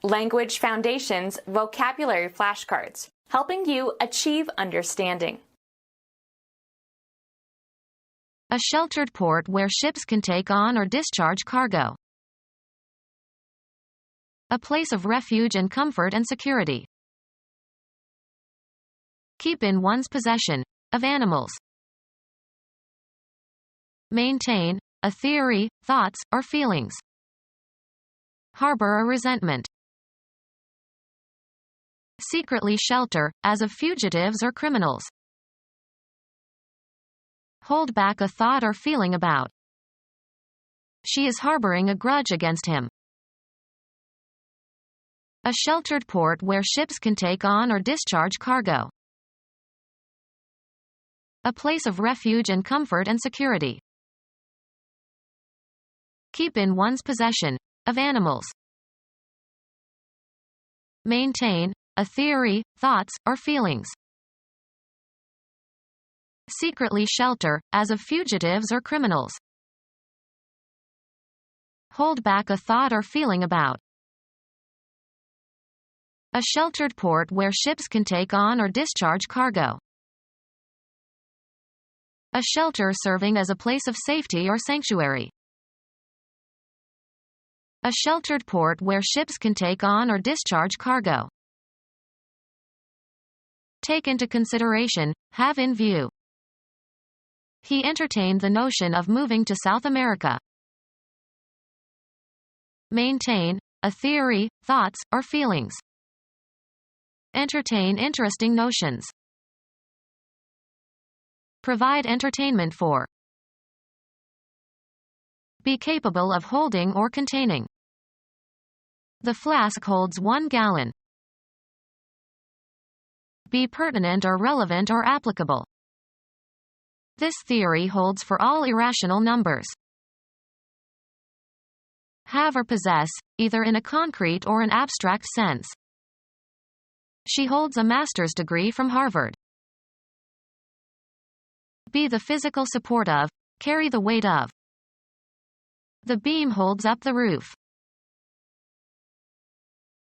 Language Foundations Vocabulary Flashcards, helping you achieve understanding. A sheltered port where ships can take on or discharge cargo. A place of refuge and comfort and security. Keep in one's possession, of animals. Maintain, a theory, thoughts, or feelings. Harbor a resentment. Secretly shelter, as of fugitives or criminals. Hold back a thought or feeling about. She is harboring a grudge against him. A sheltered port where ships can take on or discharge cargo. A place of refuge and comfort and security. Keep in one's possession, of animals. Maintain, a theory, thoughts, or feelings. Secretly shelter, as of fugitives or criminals. Hold back a thought or feeling about. A sheltered port where ships can take on or discharge cargo. A shelter serving as a place of safety or sanctuary. A sheltered port where ships can take on or discharge cargo. Take into consideration, have in view. He entertained the notion of moving to South America. Maintain, a theory, thoughts, or feelings. Entertain interesting notions. Provide entertainment for. Be capable of holding or containing. The flask holds 1 gallon. Be pertinent or relevant or applicable. This theory holds for all irrational numbers. Have or possess, either in a concrete or an abstract sense. She holds a master's degree from Harvard. Be the physical support of, carry the weight of. The beam holds up the roof.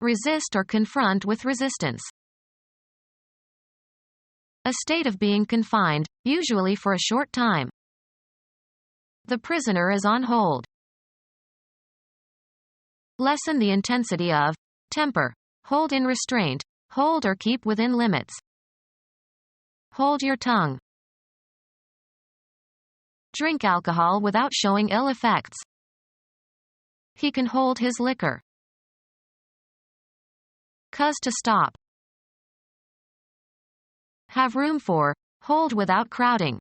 Resist or confront with resistance. A state of being confined, usually for a short time. The prisoner is on hold. Lessen the intensity of, temper, hold in restraint, hold or keep within limits. Hold your tongue. Drink alcohol without showing ill effects. He can hold his liquor. Cause to stop. Have room for, hold without crowding.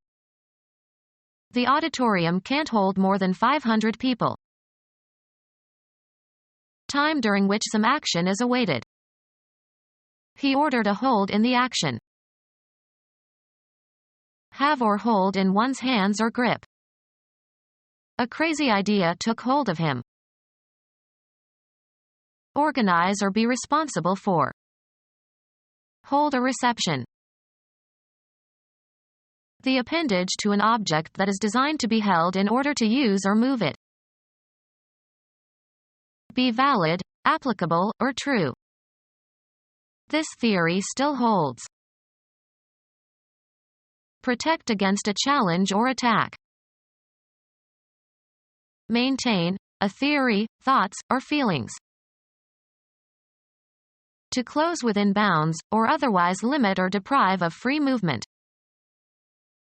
The auditorium can't hold more than 500 people. Time during which some action is awaited. He ordered a hold in the action. Have or hold in one's hands or grip. A crazy idea took hold of him. Organize or be responsible for. Hold a reception. The appendage to an object that is designed to be held in order to use or move it. Be valid, applicable, or true. This theory still holds. Protect against a challenge or attack. Maintain, a theory, thoughts, or feelings. To close within bounds, or otherwise limit or deprive of free movement.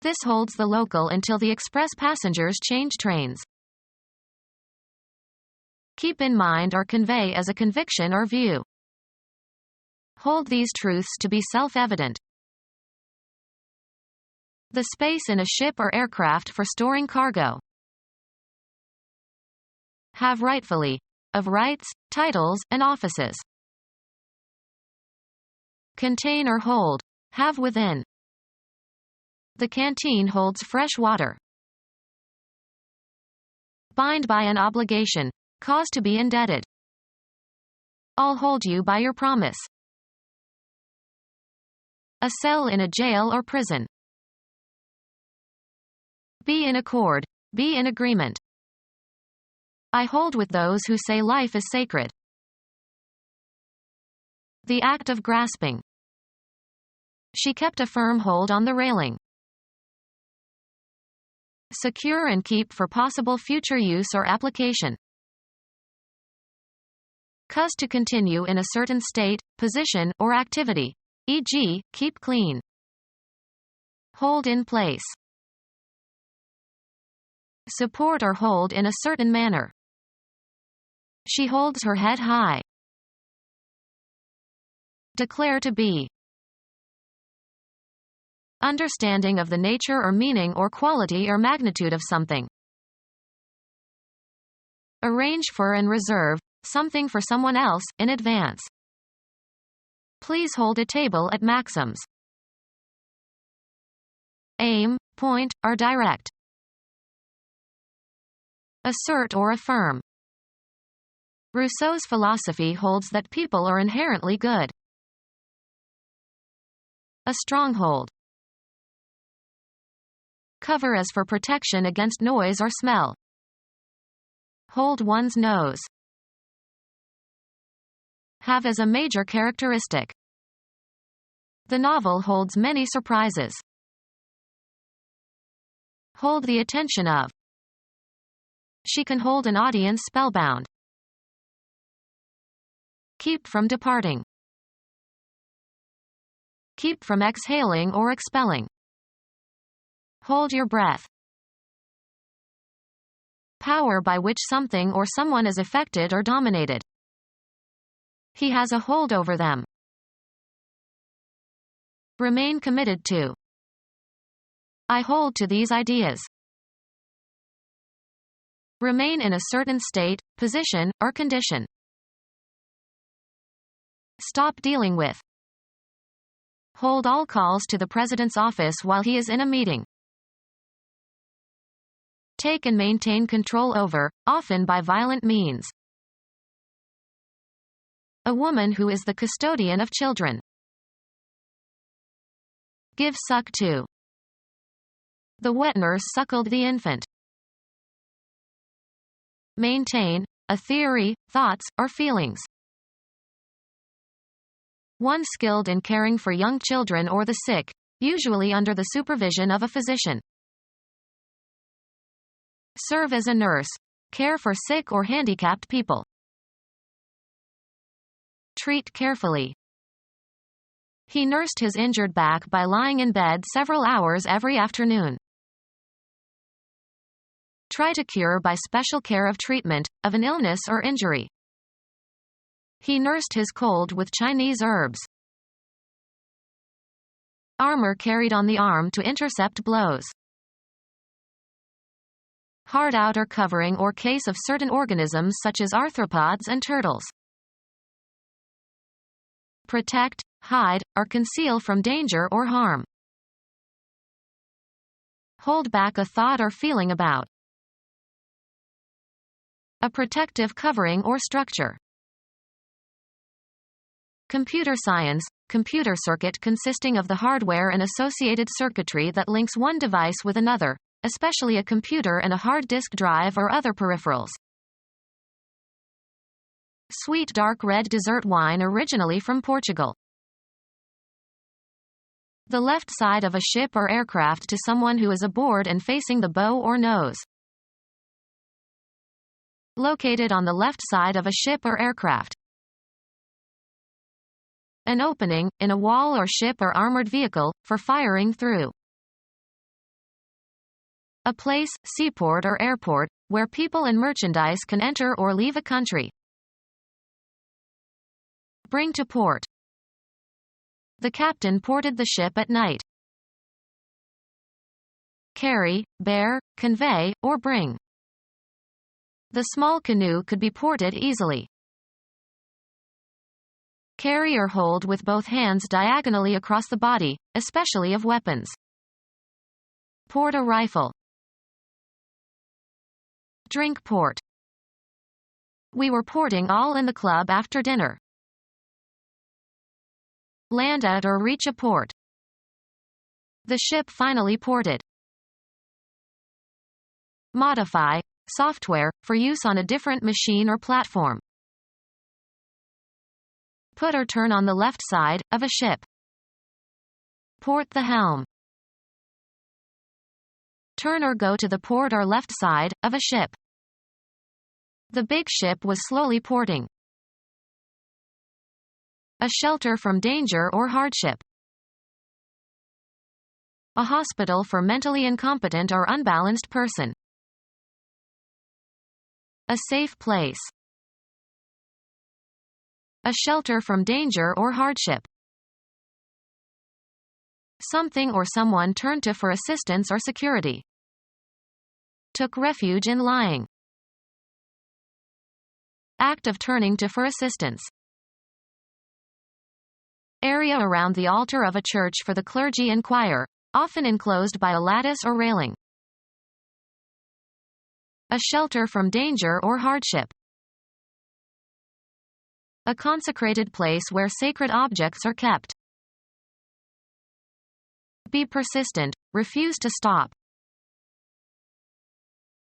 This holds the local until the express passengers change trains. Keep in mind or convey as a conviction or view. Hold these truths to be self-evident. The space in a ship or aircraft for storing cargo. Have rightfully, of rights, titles, and offices. Contain or hold, have within. The canteen holds fresh water. Bind by an obligation, cause to be indebted. I'll hold you by your promise. A cell in a jail or prison. Be in accord, be in agreement. I hold with those who say life is sacred. The act of grasping. She kept a firm hold on the railing. Secure and keep for possible future use or application. Cause to continue in a certain state, position, or activity. E.g., keep clean. Hold in place. Support or hold in a certain manner. She holds her head high. Declare to be. Understanding of the nature or meaning or quality or magnitude of something. Arrange for and reserve something for someone else, in advance. Please hold a table at Maxim's. Aim, point, or direct. Assert or affirm. Rousseau's philosophy holds that people are inherently good. A stronghold. Cover as for protection against noise or smell. Hold one's nose. Have as a major characteristic. The novel holds many surprises. Hold the attention of. She can hold an audience spellbound. Keep from departing. Keep from exhaling or expelling. Hold your breath. Power by which something or someone is affected or dominated. He has a hold over them. Remain committed to. I hold to these ideas. Remain in a certain state, position, or condition. Stop dealing with. Hold all calls to the President's office while he is in a meeting. Take and maintain control over, often by violent means. A woman who is the custodian of children. Give suck to. The wet nurse suckled the infant. Maintain, a theory, thoughts, or feelings. One skilled in caring for young children or the sick, usually under the supervision of a physician. Serve as a nurse. Care for sick or handicapped people. Treat carefully. He nursed his injured back by lying in bed several hours every afternoon. Try to cure by special care of treatment, of an illness or injury. He nursed his cold with Chinese herbs. Armor carried on the arm to intercept blows. Hard outer covering or case of certain organisms such as arthropods and turtles. Protect, hide, or conceal from danger or harm. Hold back a thought or feeling about. A protective covering or structure. Computer science, computer circuit consisting of the hardware and associated circuitry that links one device with another, especially a computer and a hard disk drive or other peripherals. Sweet dark red dessert wine originally from Portugal. The left side of a ship or aircraft to someone who is aboard and facing the bow or nose. Located on the left side of a ship or aircraft. An opening, in a wall or ship or armored vehicle, for firing through. A place, seaport or airport, where people and merchandise can enter or leave a country. Bring to port. The captain ported the ship at night. Carry, bear, convey, or bring. The small canoe could be ported easily. Carry or hold with both hands diagonally across the body, especially of weapons. Port a rifle. Drink port. We were porting all in the club after dinner. Land at or reach a port. The ship finally ported. Modify, software, for use on a different machine or platform. Put or turn on the left side of a ship. Port the helm. Turn or go to the port or left side of a ship. The big ship was slowly porting. A shelter from danger or hardship. A hospital for mentally incompetent or unbalanced person. A safe place. A shelter from danger or hardship. Something or someone turned to for assistance or security. Took refuge in lying. Act of turning to for assistance. Area around the altar of a church for the clergy and choir, often enclosed by a lattice or railing. A shelter from danger or hardship. A consecrated place where sacred objects are kept. Be persistent, refuse to stop.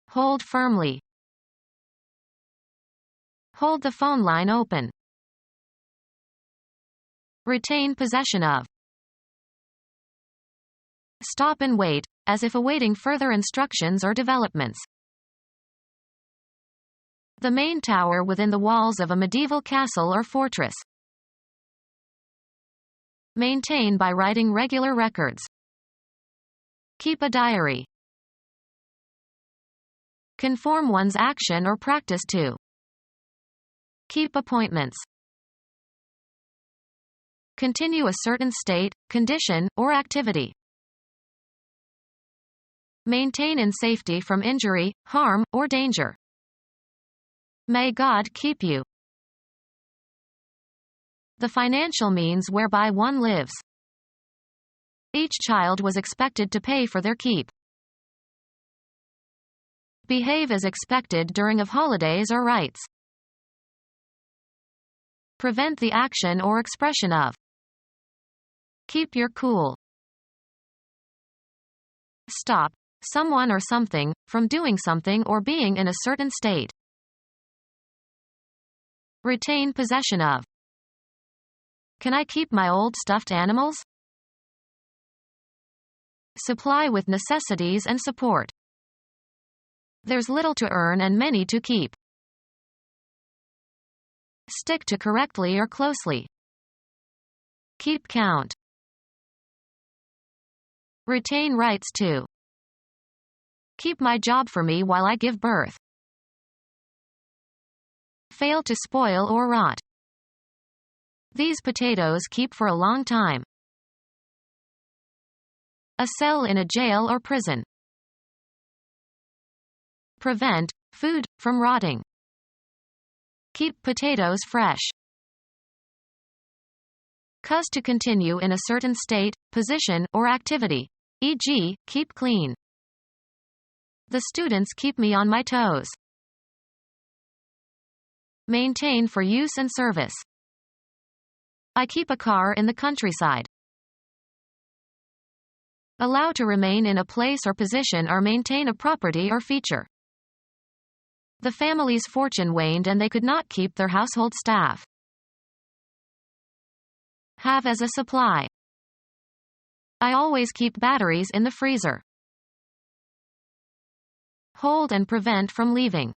Hold firmly. Hold the phone line open. Retain possession of. Stop and wait, as if awaiting further instructions or developments. The main tower within the walls of a medieval castle or fortress. Maintain by writing regular records. Keep a diary. Conform one's action or practice to. Keep appointments. Continue a certain state, condition, or activity. Maintain in safety from injury, harm, or danger. May God keep you. The financial means whereby one lives. Each child was expected to pay for their keep. Behave as expected during of holidays or rites. Prevent the action or expression of. Keep your cool. Stop someone or something from doing something or being in a certain state. Retain possession of. Can I keep my old stuffed animals? Supply with necessities and support. There's little to earn and many to keep. Stick to correctly or closely. Keep count. Retain rights to. Keep my job for me while I give birth. Fail to spoil or rot. These potatoes keep for a long time. A cell in a jail or prison. Prevent food from rotting. Keep potatoes fresh. Cause to continue in a certain state, position, or activity. E.g., keep clean. The students keep me on my toes. Maintain for use and service. I keep a car in the countryside. Allow to remain in a place or position or maintain a property or feature. The family's fortune waned and they could not keep their household staff. Have as a supply. I always keep batteries in the freezer. Hold and prevent from leaving.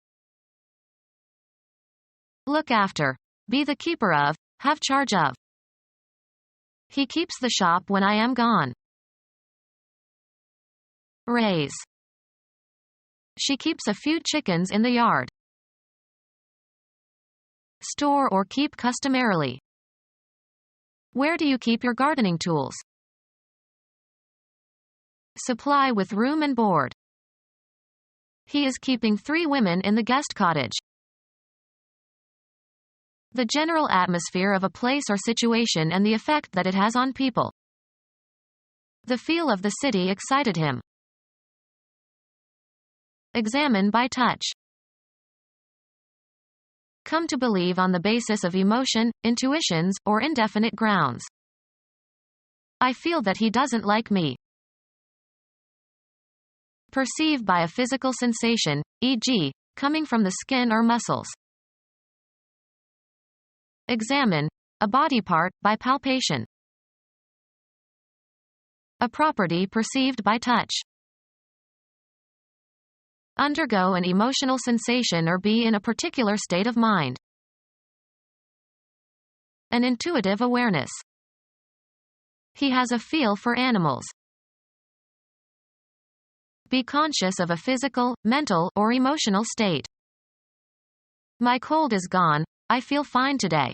Look after. Be the keeper of. Have charge of. He keeps the shop when I am gone. Raise. She keeps a few chickens in the yard. Store or keep customarily. Where do you keep your gardening tools? Supply with room and board. He is keeping 3 women in the guest cottage. The general atmosphere of a place or situation and the effect that it has on people. The feel of the city excited him. Examine by touch. Come to believe on the basis of emotion, intuitions, or indefinite grounds. I feel that he doesn't like me. Perceive by a physical sensation, e.g., coming from the skin or muscles. Examine, a body part, by palpation. A property perceived by touch. Undergo an emotional sensation or be in a particular state of mind. An intuitive awareness. He has a feel for animals. Be conscious of a physical, mental, or emotional state. My cold is gone, I feel fine today.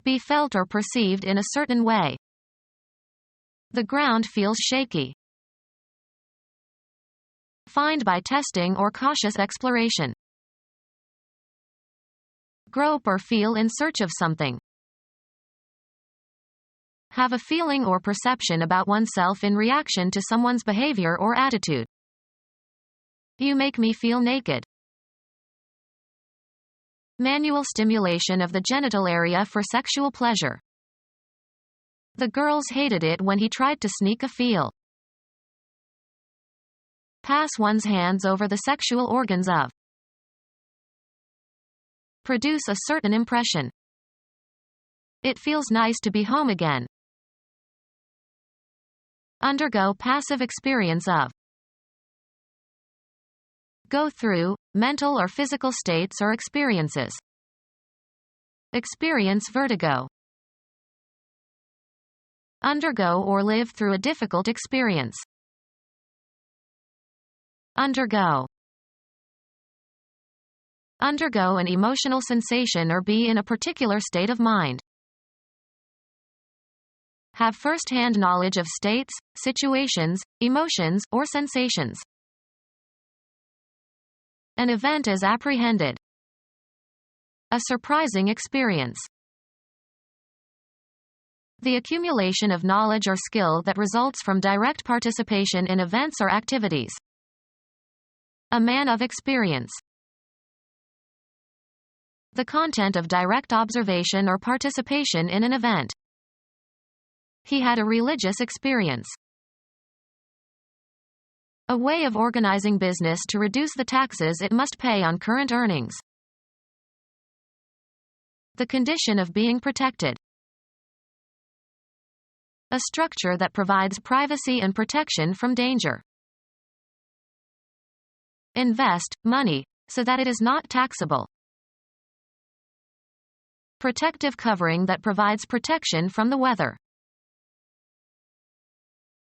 Be felt or perceived in a certain way. The ground feels shaky. Find by testing or cautious exploration. Grope or feel in search of something. Have a feeling or perception about oneself in reaction to someone's behavior or attitude. You make me feel naked. Manual stimulation of the genital area for sexual pleasure. The girls hated it when he tried to sneak a feel. Pass one's hands over the sexual organs of. Produce a certain impression. It feels nice to be home again. Undergo passive experience of. Go through, mental or physical states or experiences. Experience vertigo. Undergo or live through a difficult experience. Undergo. Undergo an emotional sensation or be in a particular state of mind. Have first-hand knowledge of states, situations, emotions, or sensations. An event is apprehended. A surprising experience. The accumulation of knowledge or skill that results from direct participation in events or activities. A man of experience. The content of direct observation or participation in an event. He had a religious experience. A way of organizing business to reduce the taxes it must pay on current earnings. The condition of being protected. A structure that provides privacy and protection from danger. Invest money so that it is not taxable. Protective covering that provides protection from the weather.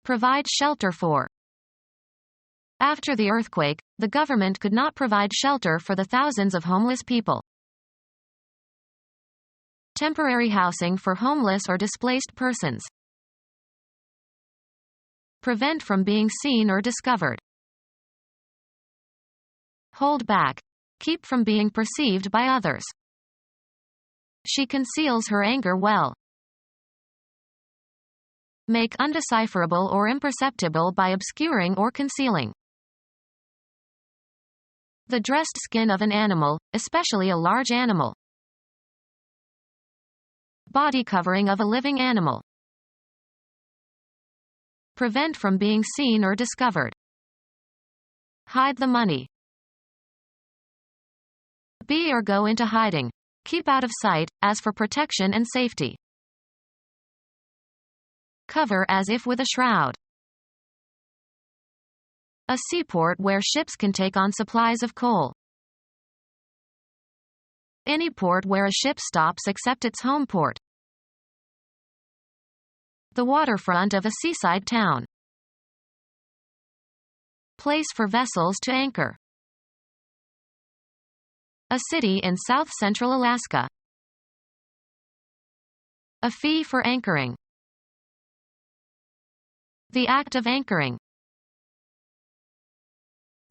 Provide shelter for. After the earthquake, the government could not provide shelter for the thousands of homeless people. Temporary housing for homeless or displaced persons. Prevent from being seen or discovered. Hold back. Keep from being perceived by others. She conceals her anger well. Make undecipherable or imperceptible by obscuring or concealing. The dressed skin of an animal, especially a large animal. Body covering of a living animal. Prevent from being seen or discovered. Hide the money. Be or go into hiding. Keep out of sight, as for protection and safety. Cover as if with a shroud. A seaport where ships can take on supplies of coal. Any port where a ship stops except its home port. The waterfront of a seaside town. Place for vessels to anchor. A city in south-central Alaska. A fee for anchoring. The act of anchoring.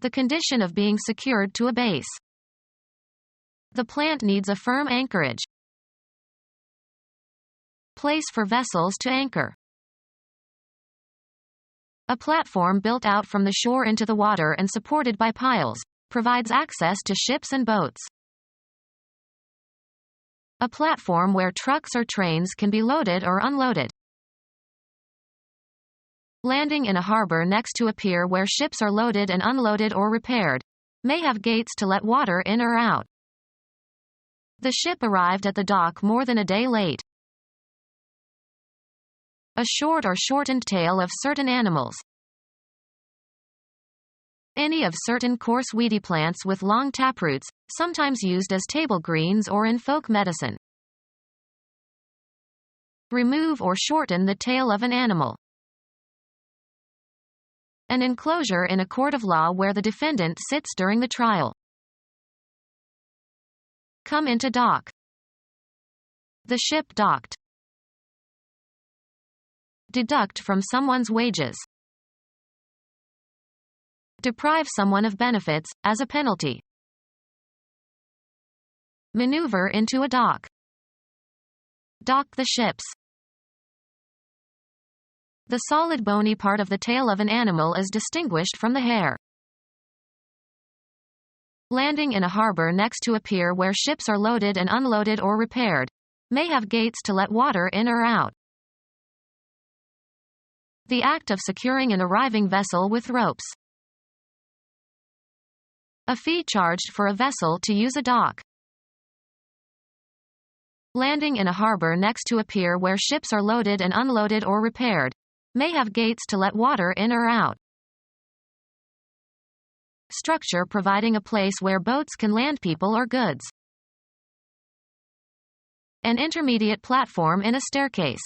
The condition of being secured to a base. The plant needs a firm anchorage. Place for vessels to anchor. A platform built out from the shore into the water and supported by piles, provides access to ships and boats. A platform where trucks or trains can be loaded or unloaded. Landing in a harbor next to a pier where ships are loaded and unloaded or repaired. May have gates to let water in or out. The ship arrived at the dock more than a day late. A short or shortened tail of certain animals. Any of certain coarse weedy plants with long taproots, sometimes used as table greens or in folk medicine. Remove or shorten the tail of an animal. An enclosure in a court of law where the defendant sits during the trial. Come into dock. The ship docked. Deduct from someone's wages. Deprive someone of benefits, as a penalty. Maneuver into a dock. Dock the ships. The solid bony part of the tail of an animal is distinguished from the hair. Landing in a harbor next to a pier where ships are loaded and unloaded or repaired. May have gates to let water in or out. The act of securing an arriving vessel with ropes. A fee charged for a vessel to use a dock. Landing in a harbor next to a pier where ships are loaded and unloaded or repaired. May have gates to let water in or out. Structure providing a place where boats can land people or goods. An intermediate platform in a staircase.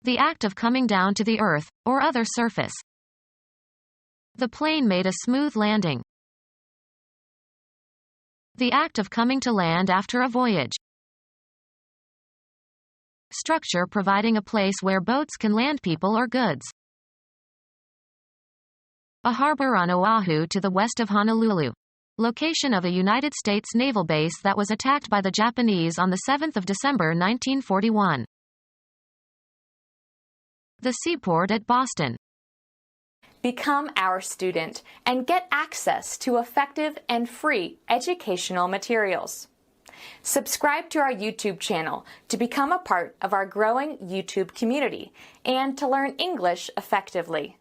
The act of coming down to the earth, or other surface. The plane made a smooth landing. The act of coming to land after a voyage. Structure providing a place where boats can land people or goods. A harbor on Oahu to the west of Honolulu. Location of a United States naval base that was attacked by the Japanese on the 7th of December 1941. The seaport at Boston. Become our student and get access to effective and free educational materials. Subscribe to our YouTube channel to become a part of our growing YouTube community and to learn English effectively.